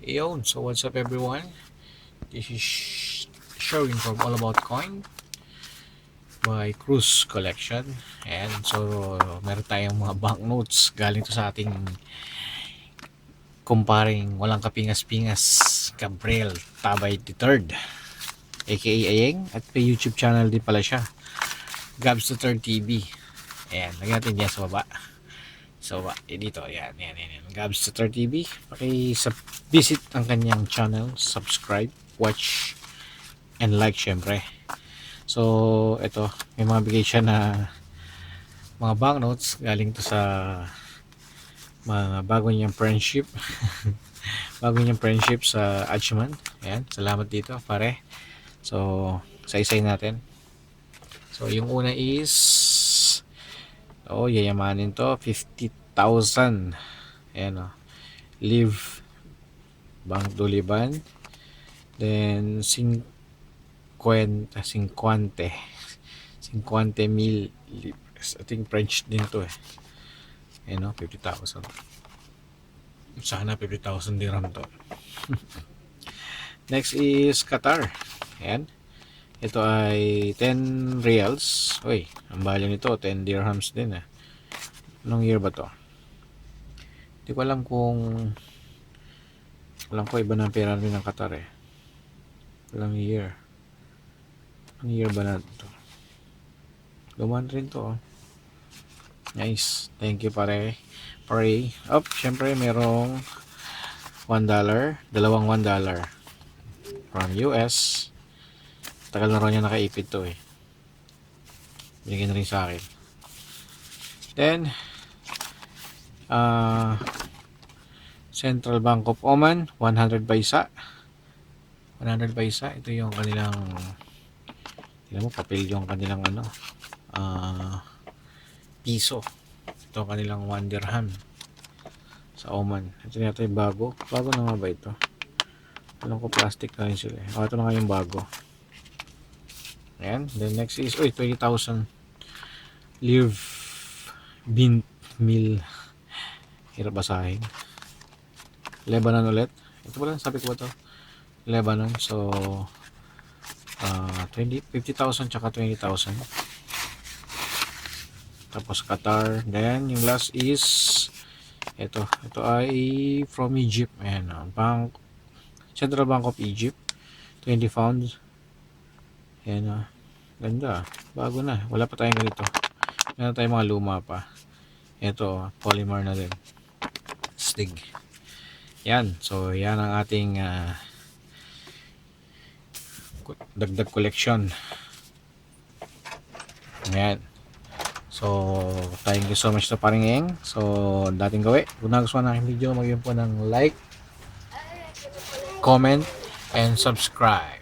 Yo, so what's up everyone? This is showing from All About Coin by Cruz Collection. And so meron tayong mga banknotes galing to sa ating kumparing walang kapingas-pingas Gabriel Tabay III aka Ayeng, at may YouTube channel din pala siya, Gabs III TV. Ayan, lagyan natin dyan sa baba. So, dito, yan. Gabs III TV. Visit ang kanyang channel, subscribe, watch, and like syempre. So, ito, may mga bigay siya na mga banknotes galing to sa mga bago niyang friendship. Bago niyang friendship sa Achman. Ayan, salamat dito, pare. So, isa-isay natin. So, yung una is yayamanin to, 50,000. Ayan o. Live Bank Duliban. Then 50 mil libras. I think French din to eh. Ayan o, 50,000. Sana 50,000 dirham to. Next is Qatar. Ayan. Ito ay 10 reals. Uy, ang value nito 10 dirhams din eh. Anong year ba to? Hindi ko alam kung iba na ang pera rin ng Qatar eh. Walang year. Ang year ba na ito? Luman rin to oh. Nice. Thank you pare. Syempre merong $1. Dalawang $1 from US. Tagal na rin niya nakaipid to eh. Binigyan na rin sa akin. Then Central Bank of Oman, 100 paisa. 100 paisa. Ito yung kanilang, tingnan mo, papel yung kanilang piso. Ito ang kanilang 1 dirham sa Oman. Ito na yung bago. Bago na nga ba ito? Alam ko plastic na rin sila. Ito na nga yung bago. Ayan. Then next is 20,000 live bint mil. Hirap basahin. Lebanon ulit. Ito pala, sabi ko ba ito? Lebanon. So 50,000 tsaka 20,000. Tapos Qatar. Then yung last is ito ay from Egypt. Ayan, Central Bank of Egypt, 20 pounds. Ayan, ganda. Bago na. Wala pa tayong ganito. Meron tayong mga luma pa. Ito, polymer na din. Stig. Yan. So, yan ang ating dagdag collection. Ayan. So, thank you so much to paring Eng. So, dating gawin. Kung nagustuhan ng aking video, mag-iwan po ng like, comment, and subscribe.